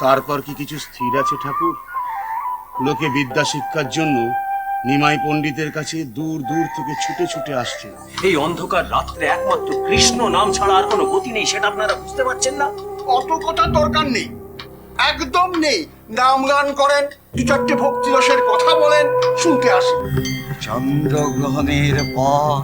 তারপর কি কিছু স্থির আছে ঠাকুর? লোকে বিদ্যা শিক্ষার জন্য নিমাই পণ্ডিতের কাছে দূর দূর থেকে ছুটে ছুটে আসছে। এই অন্ধকার রাত্রে একমাত্র কৃষ্ণ নাম ছাড়া আর কোনো গতি নেই, সেটা আপনারা বুঝতে পারছেন না? অত কথা দরকার নেই, একদম নেই। নাম গান করেন, দু চারটে ভক্তিরসের কথা বলেন, শুনতে আসি। চন্দ্রগ্রহণের পর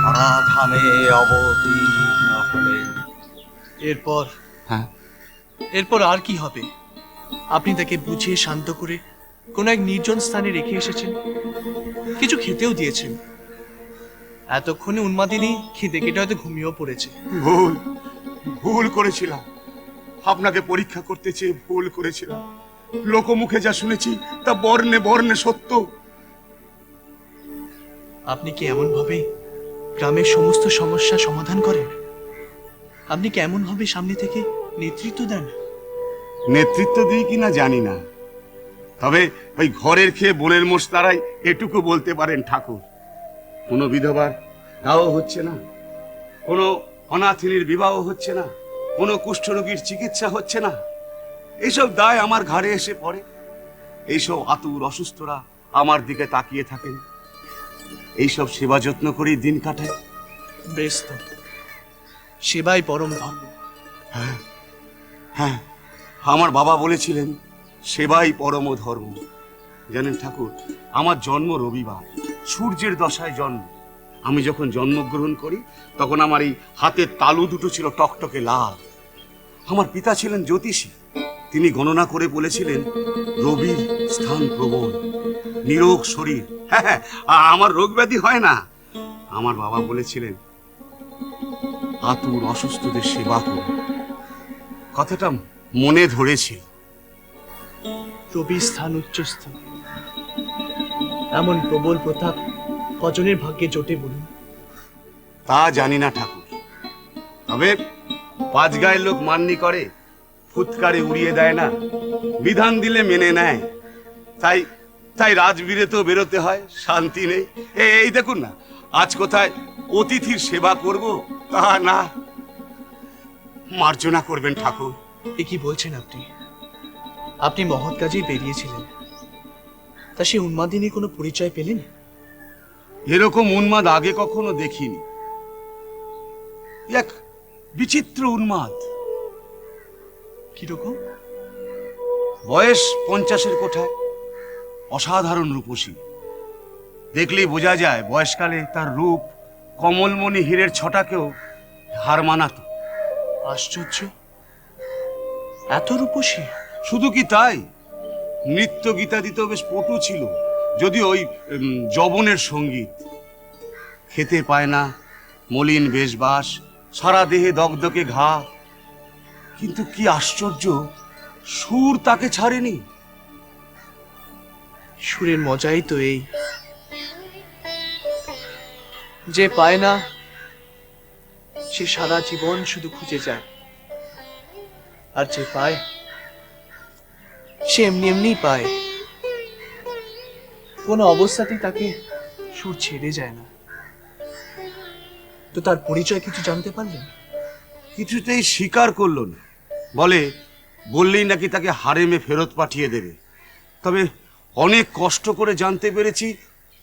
ধরাধামে অবতীর্ণ হলেন। এরপর হ্যাঁ, এরপর আর কি হবে? আপনি তাকে বুঝিয়ে শান্ত করে কোনো এক নির্জন স্থানে রেখে এসেছেন, কিছু খেতেও দিয়েছেন। এতক্ষণে উন্মাদিনী খিদে কেটে হয়তো ঘুমিয়েও পড়েছে। ভুল ভুল করেছিলাম, আপনাকে পরীক্ষা করতে চেয়ে ভুল করেছিলাম। লোকমুখে যা শুনেছি তা বর্ণে বর্ণে সত্য। আপনি কি এমন ভাবে গ্রামের সমস্ত সমস্যা সমাধান করেন? আপনি কি এমন ভাবে সামনে থেকে নেতৃত্ব দেন? নেতৃত্ব দিই কিনা জানি না, তবে ওই ঘরের খেয়ে বোনের মোষ তারাই এটুকু বলতে পারেন ঠাকুর। কোনো বিধবার তাও হচ্ছে না, কোনো অনাথিনীর বিবাহ হচ্ছে না, কোনো কুষ্ঠরোগীর চিকিৎসা হচ্ছে না। এইসব দায় আমার ঘাড়ে এসে পড়ে। এইসব আতুর অসুস্থরা আমার দিকে তাকিয়ে থাকেন, এইসব সেবা যত্ন করেই দিন কাটায়। বেশ তো, সেবাই পরম ধর্ম। হ্যাঁ হ্যাঁ, আমার বাবা বলেছিলেন সেবাই পরম ধর্ম। জানেন ঠাকুর, আমার জন্ম রবিবার, সূর্যের দশায় জন্ম। আমি যখন জন্মগ্রহণ করি তখন আমার এই হাতের তালু দুটো ছিল টকটকে লাল। আমার পিতা ছিলেন জ্যোতিষী, তিনি গণনা করে বলেছিলেন রবির স্থান প্রবল, নিরোগ শরীর। হ্যাঁ হ্যাঁ, আমার রোগ ব্যাধি হয় না। আমার বাবা বলেছিলেন আতুর অসুস্থদের সেবা করুন। কথাটা মনে ধরেছি। রবি স্থান উচ্চস্থ, এমন প্রবল প্রতাপ কজনের ভাগ্যে জোটে বলুন? তা জানি না ঠাকুর, তবে পাঁচ গায়ের লোক মান্যি করে, ফুৎকারে উড়িয়ে দেয় না, বিধান দিলে মেনে নেয়। তাই তাই রাজবীরে তো বেরোতে হয়, শান্তি নেই। এই দেখুন না, আজ কোথায় অতিথির সেবা করব তা না। মার্জনা করবেন ঠাকুর। এ কি বলছেন আপনি? আপনি মহৎ কাজেই বেরিয়েছিলেন, তা সে উন্মাদিনীর কোনো পরিচয় পেলেন? এরকম উন্মাদ আগে কখনো দেখিনি। এক বিচিত্র উন্মাদ। কিরকম? বয়স 50-এর কোঠায়, অসাধারণ রূপসী। দেখলেই বোঝা যায় বয়সকালে তার রূপ কমলমণি হীরের ছটাকেও হার মানাতো। আশ্চর্য, এত রূপসী! শুধু কি তাই, নৃত্য গীতাদিতেও বেশ পটু ছিল, যদিও ওই যবনের সঙ্গীত। খেতে পায় না, মলিন বেশবাস, সারা দেহে দগদগে ঘা। কিন্তু কি আশ্চর্য, সুর তাকে ছাড়েনি। সুরের মজাই তো এই, যে পায় না সে সারা জীবন শুধু খুঁজে যায়, আর যে পায় সে এমনি এমনি পায়। কোনো অবস্থাতেই তাকে সুর ছেড়ে যায় না। তো তার পরিচয় কিছু জানতে পারলেন? কিছুতেই স্বীকার করলো না, বললেই নাকি তাকে হারেমে ফেরত পাঠিয়ে দেবে। তবে অনেক কষ্ট করে জানতে পেরেছি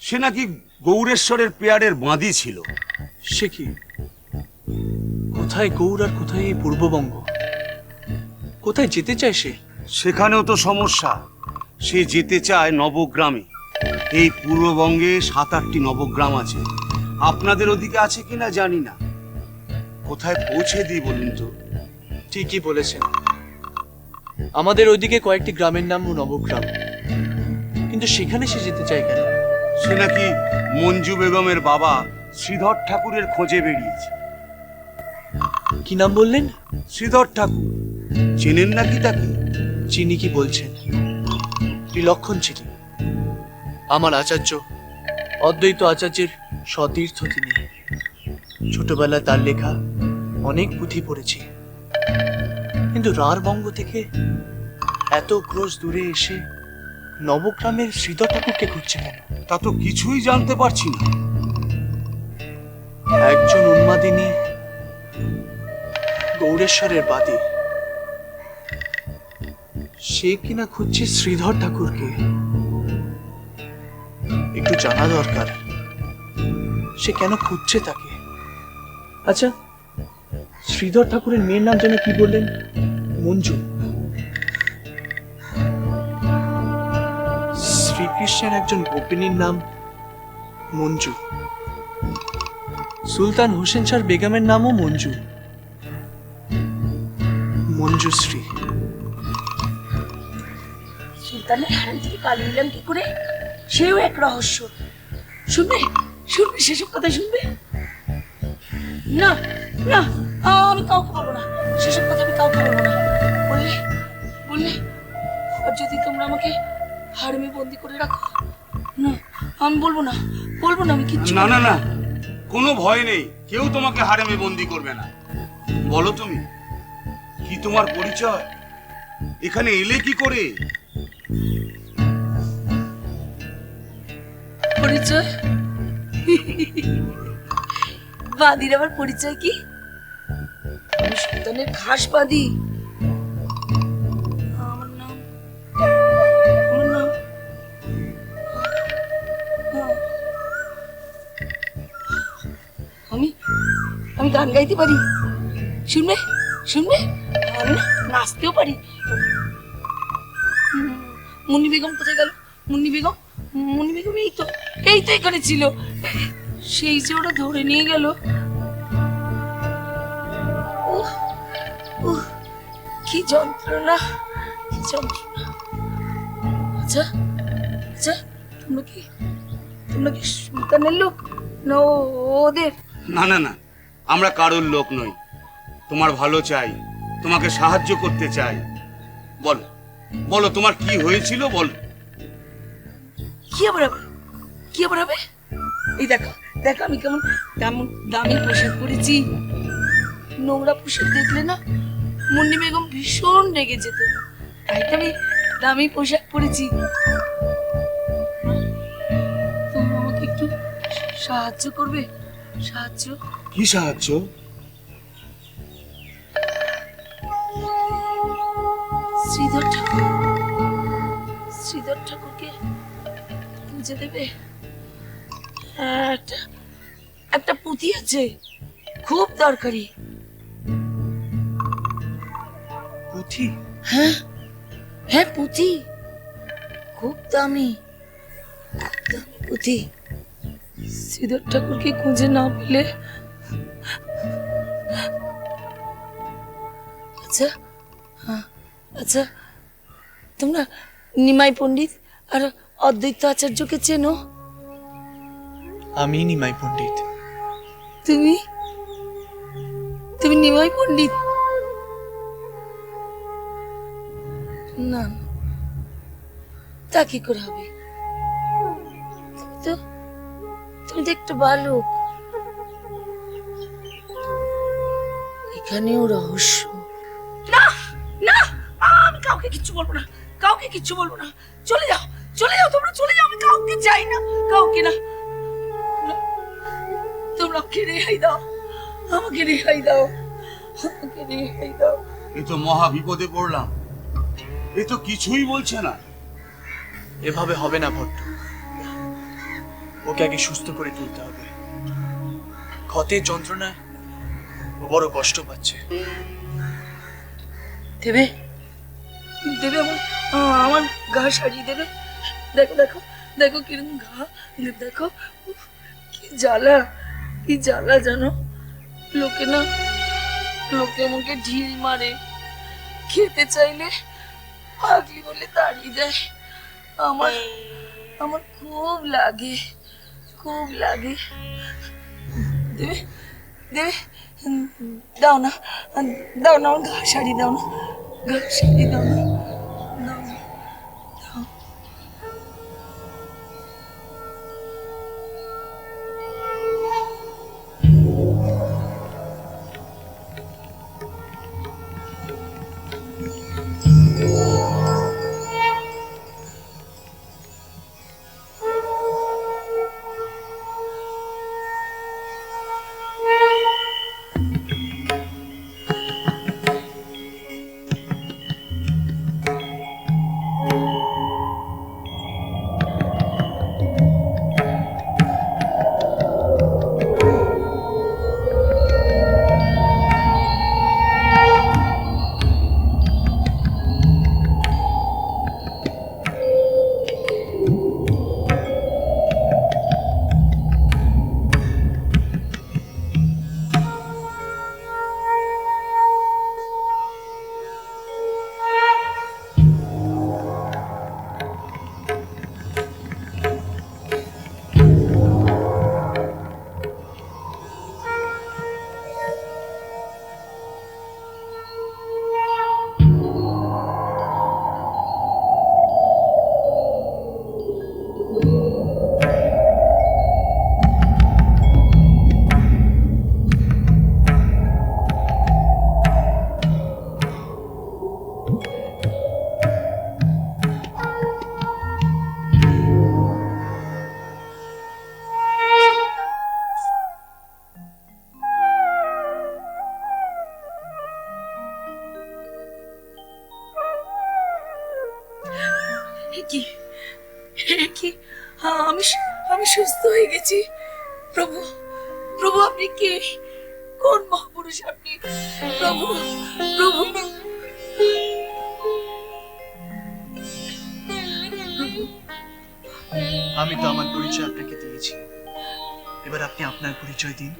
সে নাকি গৌরেশ্বরের পেয়ারের বাঁধি ছিল। সে কি? কোথায় গৌর আর কোথায় এই পূর্ববঙ্গ? কোথায় যেতে চায় সে? সেখানেও তো সমস্যা। সে যেতে চায় নবগ্রামে। এই পূর্ববঙ্গে 7-8টি নবগ্রাম আছে, আপনাদের ওদিকে আছে কিনা জানি না। কোথায় পৌঁছে দিই বলুন তো? ঠিকই বলেছেন, আমাদের ওইদিকে কয়েকটি গ্রামের নাম নবগ্রাম, কিন্তু সেখানে সে যেতে চায় কেন? সে নাকি মঞ্জু বেগমের বাবা শ্রীধর ঠাকুরের খোঁজে বেরিয়েছে। কি নাম বললেন? শ্রীধর ঠাকুর, চেনেন নাকি তাকে? চিনি কি বলছেন? বিলক্ষণ চিনি। আমার আচার্য, অদ্বৈত আচার্যের সতীর্থ তিনি। ছোটবেলায় তার লেখা অনেক পুঁথি পড়েছি, কিন্তু রাঢ়বঙ্গ থেকে এত ক্রোশ দূরে এসে নবগ্রামের শ্রীধর ঠাকুরকে খুঁজছে কেন? তা তো কিছুই জানতে পারছি না। একজন উন্মাদিনী, গৌরেশ্বরের বাদী, সে কিনা খুঁজছে শ্রীধর ঠাকুরকে। একটু জানা দরকার সে কেন খুঁজছে তাকে। আচ্ছা, শ্রীধর ঠাকুরের মেয়ের নাম যেন কি বললেন? মঞ্জু। শ্রীকৃষ্ণের একজন গোপিনীর নাম মঞ্জু। সুলতান হোসেন শাহ বেগমের নামও মঞ্জু। মঞ্জুশ্রী। সুলতানের হারাম থেকে পালিয়ে এলাম কি করে, সেও এক রহস্য। শুনবে শুনবে সেসব কথা শুনবে? না না, আমি কাউকে বলবো না, সেসব কথা আমি কাউকে বলবো না। বললে বললে আর যদি তোমরা আমাকে হারমে বন্দি করে রাখো, না আমি বলবো না, বলবো না, আমি কিচ্ছু না না না, কোনো ভয় নেই, কেউ তোমাকে হারেমে বন্দি করবে না। বলো তুমি, কি তোমার পরিচয়? এখানে এলে কি করে? পরিচয়? বাদির আবার পরিচয় কি? আমি সুলতানের ঘাস বাদি। আমার নাম আমি আমি গান গাইতে পারি, শুনবে শুনবে? আমি না নাচতেও পারি। মুন্নি বেগম কোথায় গেল? মুন্নি বেগম, মুন্নি বেগম এই তো এখানে ছিল, সেই যে ওরা ধরে নিয়ে গেল। উহ, উহ, কি যন্ত্রণা, কি যন্ত্রণা। আচ্ছা আচ্ছা, তোমরা কি সুলতানের লোক না ওদের? না না না, আমরা কারোর লোক নই, তোমার ভালো চাই, তোমাকে সাহায্য করতে চাই। বলো বলো, তোমার কি হয়েছিল বলো। কি আবার হবে? কি আবার হবে? এই দেখো দেখো, আমি কেমন কেমন দামি পোশাক পরেছি। নোংরা পোশাক দেখলে না মুন্নি বেগম ভীষণ রেগে যেত, তাই তো আমি দামি পোশাক পরেছি। তুমি আমাকে একটু সাহায্য করবে? সাহায্য? কি সাহায্য? শ্রীধর ঠাকুর, শ্রীধর ঠাকুরকে খুঁজে দেবে। একটা একটা পুঁথি আছে, খুব দরকারি। পুঁথি? হ্যাঁ হ্যাঁ, পুঁথি খুব দামি, দামি পুঁথি। শ্রীধর ঠাকুরকে খুঁজে না পেলে, আচ্ছা আচ্ছা, তোমরা নিমাই পণ্ডিত আর অদ্বৈত আচার্যকে চেনো? আমি নিমাই পণ্ডিত। তুমি তুমি নিমাই পণ্ডিত? না, তা কি করে হবে? তুমি তো একটু বালক। এখানেও রহস্য। না না, আমি কাউকে কিচ্ছু বলবো না, কাউকে কিচ্ছু বলবো না। চলে যাও, চলে যাও, তোমরা চলে যাও, আমি কাউকে চাই না, কাউকে না। তোমরা আমাকে রেহাই দাও, আমাকে রেহাই দাও, আমাকে রেহাই দাও। এ তো মহা বিপদে পড়লাম, এ তো কিছুই বলছে না। এভাবে হবে না ভট্ট, ওকে আগে সুস্থ করে তুলতে হবে। ক্ষতের যন্ত্রণায় ও বড় কষ্ট পাচ্ছে। দেবে দেবে আমার আমার গা সারিয়ে দেবে। দেখো দেখো দেখো কিরকম ঘা, দেখো উফ, কি জ্বালা, কি জ্বালা জানো। লোকে না, লোকে আমাকে ঢিল মারে, খেতে চাইলে পাগলি বলে তাড়িয়ে দেয়। আমার আমার খুব লাগে, খুব লাগে। দেবে দেবে, দাও না, দাও না, আমার ঘা সারিয়ে দাও না, ঘা সারিয়ে দাও না, দাও না, দাও। কি কি আমি সুস্থ হয়ে গেছি। প্রভু, প্রভু আপনি কে? কোন মহাপুরুষ আপনি? প্রভু, প্রভু। আমি তো আমার পরিচয় আপনাকে দিয়েছি, এবার আপনি আপনার পরিচয় দিন।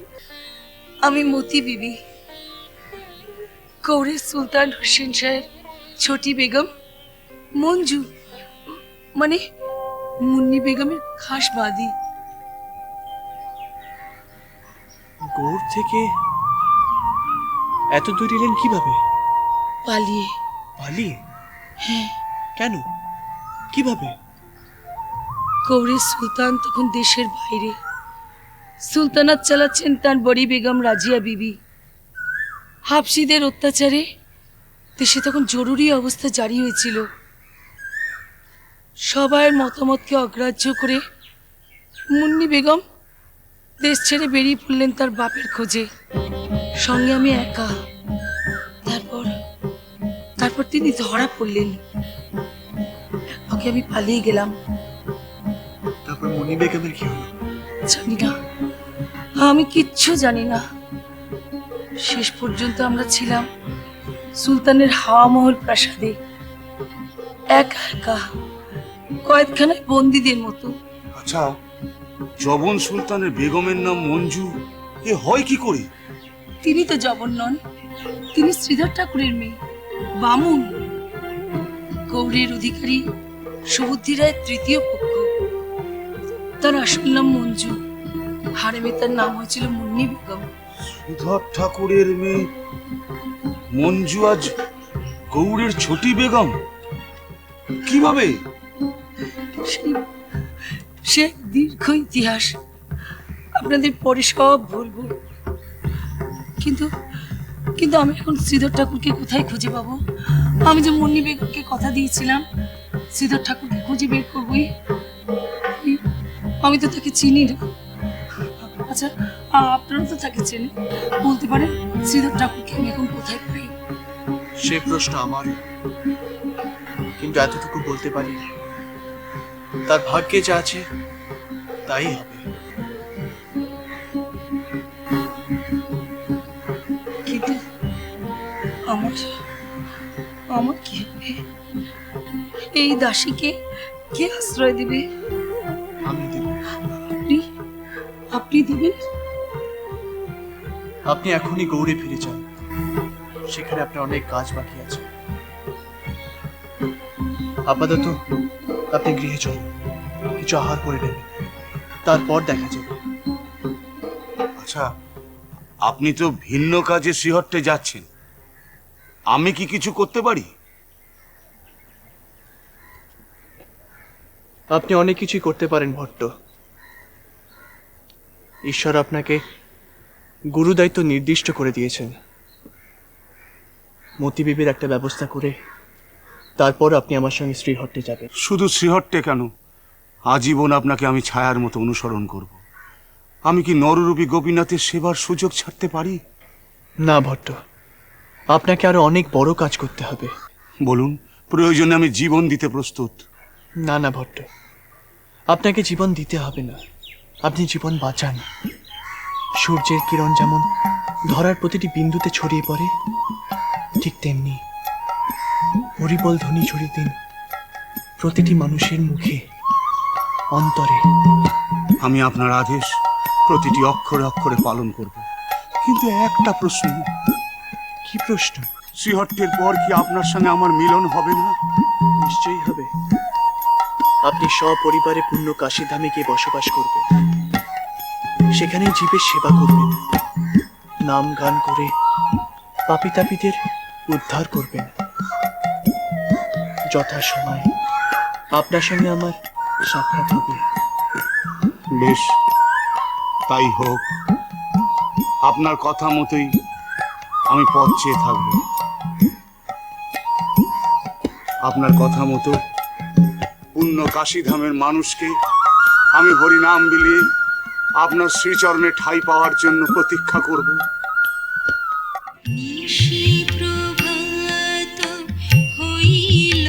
আমি মতি বিবি, কৌরের সুলতান হোসেন শাহের ছোটি বেগম মঞ্জু, মানে মুন্নি বেগমের খাস বাদী। গৌড় থেকে এত দূর এলেন কিভাবে? পালিয়ে। পালিয়ে? হ্যাঁ, কেন? কিভাবে? কৌরের সুলতান তখন দেশের বাইরে, সুলতানাত চালাচ্ছেন তার বড়ি বেগম রাজিয়া বিবি। হাবশিদের অত্যাচারে দেশে তখন জরুরি অবস্থা জারি হয়েছিল। সবার মতামতকে অগ্রাহ্য করে মুন্নি বেগম দেশ ছেড়ে বেরিয়ে পড়লেন তার বাপের খোঁজে, সঙ্গে আমি একা। তারপর তারপর তিনি ধরা পড়লেন। এক ফাঁকে আমি পালিয়ে গেলাম। তারপর মনি বেগমের কি হলো? জানি না, আমি কিচ্ছু জানি না। শেষ পর্যন্ত আমরা ছিলাম সুলতানের হাওয়া মহল প্রাসাদে, একা একা, কয়েকখানায় বন্দীদের মতো। আচ্ছা, জবন সুলতানের বেগমের নাম মঞ্জু, এ হয় কি করে? তিনি তো জবন নন, তিনি শ্রীধর ঠাকুরের মেয়ে, বামুন। গৌড়ের অধিকারী সুবুদ্ধি রায়ের তৃতীয় পক্ষ। তার আসল নাম মঞ্জু, হারেমে তার নাম হয়েছিল মুন্নি বেগম। শ্রীধর ঠাকুরের মেয়ে মঞ্জু আজ গৌড়ের ছোটি বেগম, কিভাবে? সে দীর্ঘ ইতিহাস, আপনাদের পরে সব বলবো। কিন্তু কিন্তু আমি এখন শ্রীধর ঠাকুরকে কোথায় খুঁজে পাবো? আমি যে মুন্নি বেগমকে কথা দিয়েছিলাম শ্রীধর ঠাকুরকে খুঁজে বের করবই, আমি তো তাকে চিনি না। আচ্ছা, আপনারা তো তাকে চেনেন, বলতে পারেন শ্রীধর ঠাকুরকে আমি এখন কোথায় পাই? সে প্রশ্ন আমার, কিন্তু এতটুকু বলতে পারি, তার ভাগ্যে যা আছে তাই হবে। কিন্তু আমার আমার কি হবে? এই দাসীকে কে আশ্রয় দেবে? আমি দেব। আপনি আপনি দেবেন? আপনি এখনই গৌড়ে ফিরে যান, সেখানে আপনার অনেক কাজ বাকি আছে। আপাতত আপনি গৃহে চলুন, কিছু আহার করে নেবেন, তারপর দেখা যাবে। আচ্ছা, আপনি তো ভিন্ন কাজে শ্রীহট্টে যাচ্ছেন, আমি কি কিছু করতে পারি? আপনি অনেক কিছুই করতে পারেন ভট্ট। ঈশ্বর আপনাকে গুরু দায়িত্ব নির্দিষ্ট করে দিয়েছেন। মতি বিবির একটা ব্যবস্থা করে তারপর আপনি আমার সঙ্গে শ্রীহট্টে যাবেন। শুধু শ্রীহট্টে কেন, আজীবন আপনাকে আমি ছায়ার মতো অনুসরণ করব। আমি কি নররূপী গোপীনাথের সেবার সুযোগ ছাড়তে পারি? না ভট্ট, আপনাকে আরো অনেক বড় কাজ করতে হবে। বলুন, প্রয়োজনে আমি জীবন দিতে প্রস্তুত। না না ভট্ট, আপনাকে জীবন দিতে হবে না, আপনি জীবন বাঁচান। সূর্যের কিরণ যেমন ধরার প্রতিটি বিন্দুতে ছড়িয়ে পড়ে, ঠিক তেমনি হরিবল ধ্বনি ছড়িয়ে দিন প্রতিটি মানুষের মুখে, অন্তরে। আমি আপনার আদেশ প্রতিটি অক্ষরে অক্ষরে পালন করব, কিন্তু একটা প্রশ্ন। কি প্রশ্ন? শ্রীহট্টের পর কি আপনার সঙ্গে আমার মিলন হবে না? নিশ্চয়ই হবে। আপনি সপরিবারে পূর্ণ কাশীধামে গিয়ে বসবাস করবেন, সেখানে জীবের সেবা করবেন, নাম গান করে পাপী তাপীদের উদ্ধার করবেন। যথাসময় আপনার সঙ্গে আমার সাক্ষাৎ হবে। বেশ, তাই হোক। আপনার কথা মতোই আমি পথ চেয়ে থাকব। আপনার কথা মতো পূর্ণ কাশীধামের মানুষকে আমি হরিনাম বিলিয়ে আপনার শ্রীচরণে ঠাঁই পাওয়ার জন্য প্রতীক্ষা করব। নিশি প্রভাত হইল,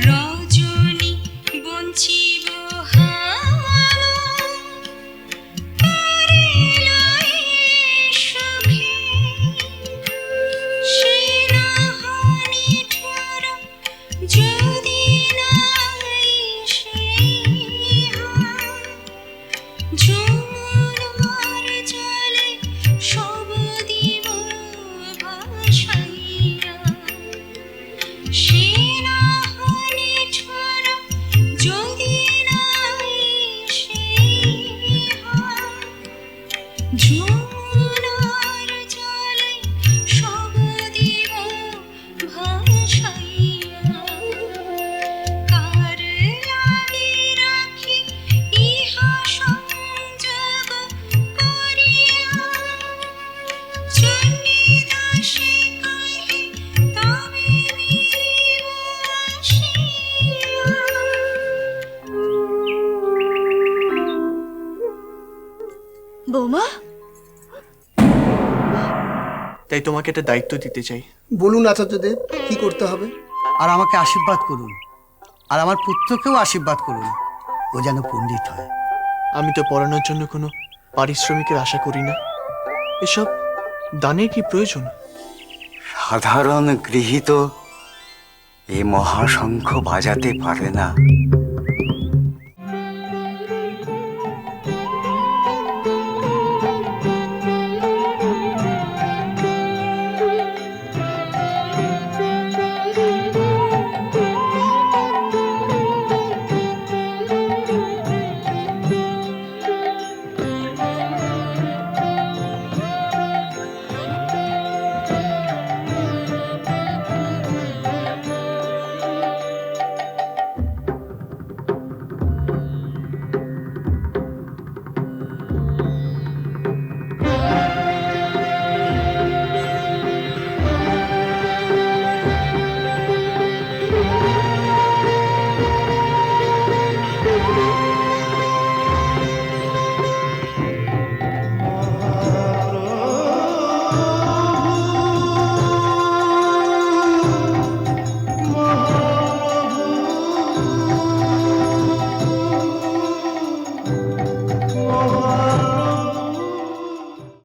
রজনী বঞ্চিব হাওয়ানো পারিলাই সুখে সে না হানি ঠোর যদি নাই সে যমুনার জলে সব দিব ভাসাইয়া সে না হানি ঠোর যদি নাই সে যমুনার জলে সব দিব ভাসাইয়া কার লাগি রাখি ইহা সংযোগ করিয়া চণ্ডী দাসে কহে তবে মিলিব আসিয়া। বৌমা, তাই তোমাকে একটা দায়িত্ব দিতে চাই। বলুন আচার্যদেব কি করতে হবে? আর আমাকে আশীর্বাদ করুন, আর আমার পুত্রকেও আশীর্বাদ করুন, ও যেন পণ্ডিত হয়। আমি তো পড়ানোর জন্য কোনো পারিশ্রমিকের আশা করি না। এসব দানের কি প্রয়োজন? সাধারণ গৃহীত এই মহাশঙ্খ বাজাতে পারে না।